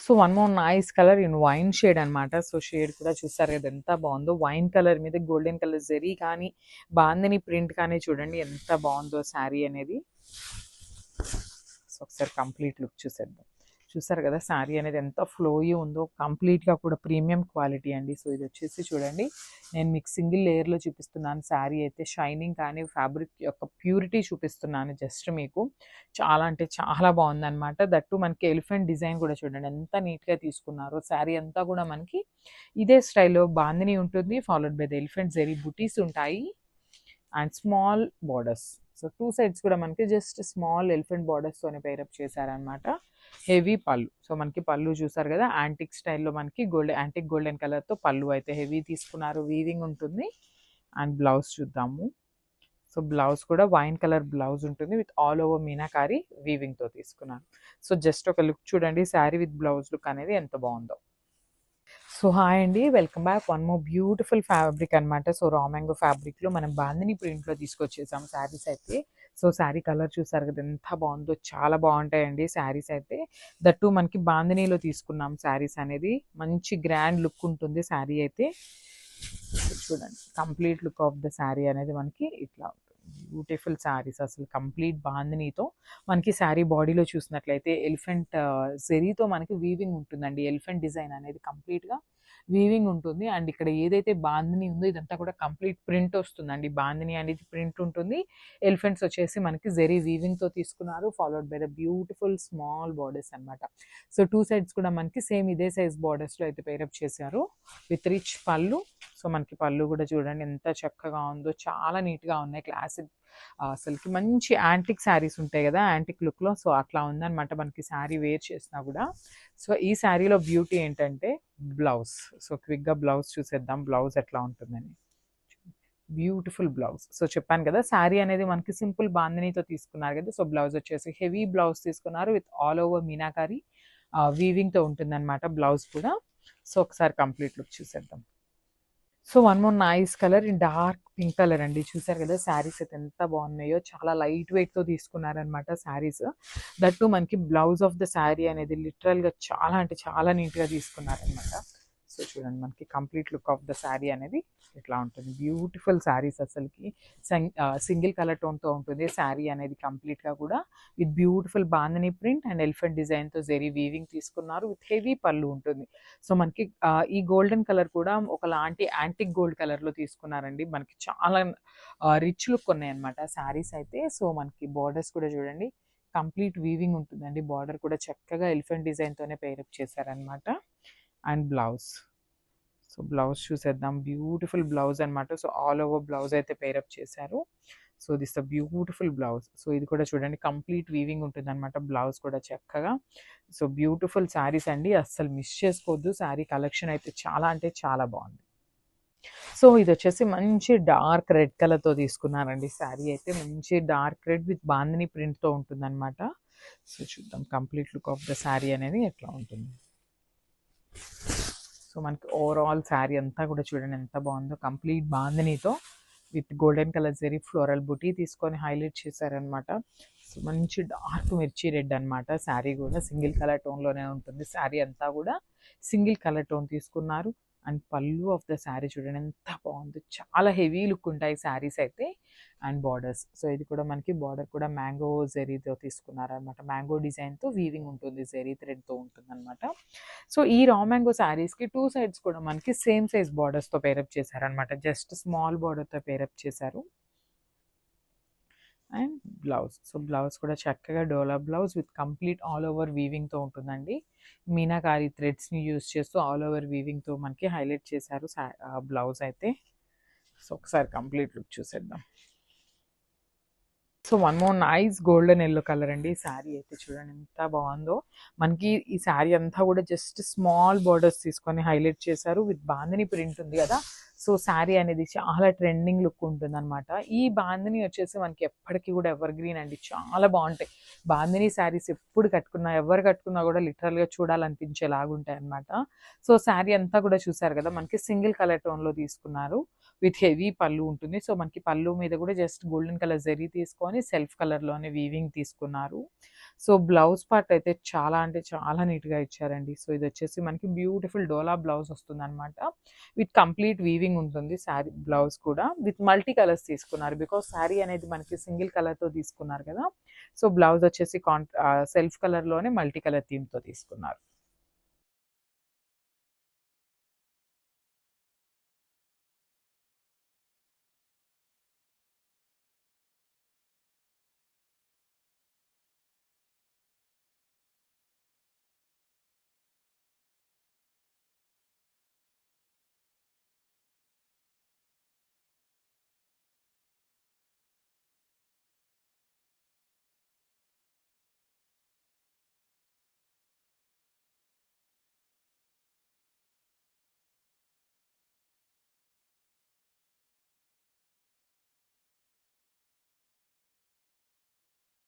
So one more nice colour in wine shade అనమాట. So shade కూడా చూసారు కదా ఎంత బాగుందో. వైన్ కలర్ మీద గోల్డెన్ కలర్ జరీ కానీ బాందిని ప్రింట్ కానీ చూడండి ఎంత బాగుందో శారీ అనేది. సో ఒకసారి కంప్లీట్ లుక్ చూసేద్దాం. చూసారు కదా శారీ అనేది ఎంత ఫ్లోయీ ఉందో, కంప్లీట్గా కూడా ప్రీమియం క్వాలిటీ అండి. సో ఇది వచ్చేసి చూడండి, నేను మీకు సింగిల్ లేయర్లో చూపిస్తున్నాను. శారీ అయితే షైనింగ్ కానీ ఫ్యాబ్రిక్ యొక్క ప్యూరిటీ చూపిస్తున్నాను జస్ట్ మీకు. చాలా అంటే చాలా బాగుందన్నమాట. దట్టు మనకి ఎలిఫెంట్ డిజైన్ కూడా చూడండి ఎంత నీట్గా తీసుకున్నారో. శారీ అంతా కూడా మనకి ఇదే స్టైల్లో బాందిని ఉంటుంది, followed by the elephant zari బుటీస్ ఉంటాయి and small borders. So two sides కూడా మనకి జస్ట్ స్మాల్ ఎలిఫెంట్ బార్డర్స్తోనే పేరప్ చేశారనమాట. హెవీ పళ్ళు. సో మనకి పళ్ళు చూసారు కదా, యాంటిక్ స్టైల్లో మనకి యాంటిక్ గోల్డెన్ కలర్తో పళ్ళు అయితే హెవీ తీసుకున్నారు, వీవింగ్ ఉంటుంది. అండ్ బ్లౌజ్ చూద్దాము. సో బ్లౌజ్ కూడా వైన్ కలర్ బ్లౌజ్ ఉంటుంది విత్ ఆల్ ఓవర్ మీనాకారి వీవింగ్తో తీసుకున్నాను. సో జస్ట్ ఒక లుక్ చూడండి, శారీ విత్ బ్లౌజ్ లుక్ అనేది ఎంత బాగుందో. సో హాయ్ అండి, welcome back. One more beautiful fabric అనమాట. సో రా మ్యాంగో ఫ్యాబ్రిక్లో మనం బాందిని ప్రింట్లో తీసుకొచ్చేసాం శారీస్ అయితే. సో శారీ కలర్ చూసారు కదా ఎంత బాగుందో, చాలా బాగుంటాయండి శారీస్ అయితే. దట్టు మనకి బాందినీలో తీసుకున్నాం శారీస్ అనేది. మంచి గ్రాండ్ లుక్ ఉంటుంది శారీ అయితే. చూడండి complete look of the sari అనేది మనకి ఇట్లా బ్యూటిఫుల్ శారీస్. అసలు కంప్లీట్ బాందినీతో మనకి శారీ బాడీలో చూసినట్లయితే ఎలిఫెంట్ జెరీతో మనకి వీవింగ్ ఉంటుందండి. ఎలిఫెంట్ డిజైన్ అనేది కంప్లీట్గా వీవింగ్ ఉంటుంది. అండ్ ఇక్కడ ఏదైతే బాందిని ఉందో ఇదంతా కూడా కంప్లీట్ ప్రింట్ వస్తుందండి. బాందిని అనేది ప్రింట్ ఉంటుంది, ఎలిఫెంట్స్ వచ్చేసి మనకి జెరీ వీవింగ్తో తీసుకున్నారు, followed by the beautiful small borders అనమాట. సో టూ సైడ్స్ కూడా మనకి సేమ్ ఇదే సైజ్ బార్డర్స్లో అయితే పేరప్ చేశారు విత్ రిచ్ పళ్ళు. సో మనకి పళ్ళు కూడా చూడండి ఎంత చక్కగా ఉందో, చాలా నీట్గా ఉన్నాయి. క్లాసిక్ అసలుకి మంచి యాంటిక్ శారీస్ ఉంటాయి కదా యాంటిక్ లుక్లో, సో అట్లా ఉందన్నమాట మనకి శారీ వేర్ చేసినా కూడా. సో ఈ శారీలో బ్యూటీ ఏంటంటే బ్లౌజ్. సో క్విక్గా బ్లౌజ్ చూసేద్దాం, బ్లౌజ్ ఎట్లా ఉంటుందని. Beautiful blouse. సో చెప్పాను కదా శారీ అనేది మనకి సింపుల్ బాందినీతో తీసుకున్నారు కదా. సో బ్లౌజ్ వచ్చేసి హెవీ బ్లౌజ్ తీసుకున్నారు విత్ ఆల్ ఓవర్ మీనాకారి వీవింగ్తో ఉంటుందన్నమాట బ్లౌజ్ కూడా. సో ఒకసారి కంప్లీట్ లుక్ చూసేద్దాం. So one more nice colour in dark pink colour అండి. చూసారు కదా శారీస్ అయితే ఎంత బాగున్నాయో, చాలా లైట్ వెయిట్తో తీసుకున్నారనమాట శారీస్. దట్టు మనకి బ్లౌజ్ ఆఫ్ ద శారీ అనేది లిటరల్గా చాలా అంటే చాలా నీట్గా తీసుకున్నారనమాట. సో చూడండి మనకి complete look of the sari అనేది ఇట్లా ఉంటుంది. బ్యూటిఫుల్ శారీస్ అసలుకి. సింగిల్ కలర్ టోన్తో ఉంటుంది శారీ అనేది కంప్లీట్గా కూడా with beautiful bandhani print and elephant డిజైన్తో జెరీ వీవింగ్ తీసుకున్నారు విత్ హెవీ పళ్ళు ఉంటుంది. సో మనకి ఈ గోల్డెన్ కలర్ కూడా ఒకలాంటి యాంటిక్ గోల్డ్ కలర్లో తీసుకున్నారండి. మనకి చాలా రిచ్ లుక్ ఉన్నాయన్నమాట శారీస్ అయితే. సో మనకి బార్డర్స్ కూడా చూడండి కంప్లీట్ వీవింగ్ ఉంటుందండి. బార్డర్ కూడా చక్కగా ఎలిఫెంట్ డిజైన్తోనే పేరప్ చేశారనమాట. And blouse. సో బ్లౌజ్ చూసేద్దాం. బ్యూటిఫుల్ బ్లౌజ్ అనమాట. సో ఆల్ ఓవర్ బ్లౌజ్ అయితే పేరప్ చేశారు. So this the beautiful blouse. So ఇది కూడా చూడండి కంప్లీట్ వీవింగ్ ఉంటుంది అనమాట బ్లౌజ్ కూడా చక్కగా. సో బ్యూటిఫుల్ శారీస్ అండి, అస్సలు మిస్ చేసుకోవద్దు. శారీ కలెక్షన్ అయితే చాలా అంటే చాలా బాగుంది. సో ఇది వచ్చేసి మంచి డార్క్ రెడ్ కలర్తో తీసుకున్నారండి శారీ అయితే. మంచి డార్క్ రెడ్ విత్ బాందిని ప్రింట్తో ఉంటుందన్నమాట. సో చూద్దాం complete look of the sari అనేది ఎట్లా ఉంటుంది. సో మనకి ఓవరాల్ శారీ అంతా కూడా చూడండి ఎంత బాగుందో, కంప్లీట్ బాందినీతో with golden colour zari floral బుటీ తీసుకొని హైలైట్ చేశారనమాట. సో మంచి డార్క్ మిర్చి రెడ్ అనమాట. శారీ కూడా సింగిల్ కలర్ టోన్లోనే ఉంటుంది. శారీ అంతా కూడా సింగిల్ కలర్ టోన్ తీసుకున్నారు. అండ్ పళ్ళు ఆఫ్ ద శారీ చూడండి ఎంత బాగుంది, చాలా హెవీ లుక్ ఉంటాయి శారీస్ అయితే. And borders. సో ఇది కూడా మనకి బార్డర్ కూడా మ్యాంగో జెరీతో తీసుకున్నారనమాట. మ్యాంగో డిజైన్తో వీవింగ్ ఉంటుంది, జెరీ థ్రెడ్తో ఉంటుంది అనమాట. సో ఈ రా మ్యాంగో శారీస్కి టూ సైడ్స్ కూడా మనకి సేమ్ సైజ్ బార్డర్స్తో పేరప్ చేశారనమాట. జస్ట్ స్మాల్ బార్డర్తో పేరప్ చేశారు. And blouse. సో బ్లౌజ్ కూడా చక్కగా డోలా blouse with complete all over వీవింగ్తో ఉంటుందండి. మీనాకారి థ్రెడ్స్ని యూజ్ చేస్తూ ఆల్ ఓవర్ వీవింగ్తో మనకి హైలైట్ చేశారు బ్లౌజ్ అయితే. సో ఒకసారి కంప్లీట్ లుక్ చూసేద్దాం. So one more nice golden yellow colour అండి. శారీ అయితే చూడండి ఎంత బాగుందో. మనకి ఈ శారీ అంతా కూడా జస్ట్ స్మాల్ బార్డర్స్ తీసుకొని హైలైట్ చేశారు విత్ బాందిని ప్రింట్ ఉంది కదా. సో శారీ అనేది చాలా ట్రెండింగ్ లుక్ ఉంటుందన్నమాట. ఈ బాందిని వచ్చేసి మనకి ఎప్పటికీ కూడా ఎవర్ గ్రీన్ అండి. చాలా బాగుంటాయి బాందిని శారీస్. ఎప్పుడు కట్టుకున్నా ఎవరు కట్టుకున్నా కూడా లిటరల్గా చూడాలనిపించేలాగా ఉంటాయి అనమాట. సో శారీ అంతా కూడా చూసారు కదా, మనకి సింగిల్ కలర్ టోన్లో తీసుకున్నారు విత్ హెవీ పళ్ళు ఉంటుంది. సో మనకి పళ్ళు మీద కూడా జస్ట్ గోల్డెన్ కలర్ జరీ తీసుకొని సెల్ఫ్ కలర్లోనే వీవింగ్ తీసుకున్నారు. సో బ్లౌజ్ పార్ట్ అయితే చాలా అంటే చాలా నీట్గా ఇచ్చారండి. సో ఇది వచ్చేసి మనకి బ్యూటిఫుల్ డోలా బ్లౌజ్ వస్తుంది అనమాట. విత్ కంప్లీట్ వీవింగ్ ఉంటుంది శారీ బ్లౌజ్ కూడా. విత్ మల్టీ కలర్స్ తీసుకున్నారు బికాస్ శారీ అనేది మనకి సింగిల్ కలర్తో తీసుకున్నారు కదా. సో బ్లౌజ్ వచ్చేసి సెల్ఫ్ కలర్లోనే మల్టీ కలర్ థీమ్తో తీసుకున్నారు.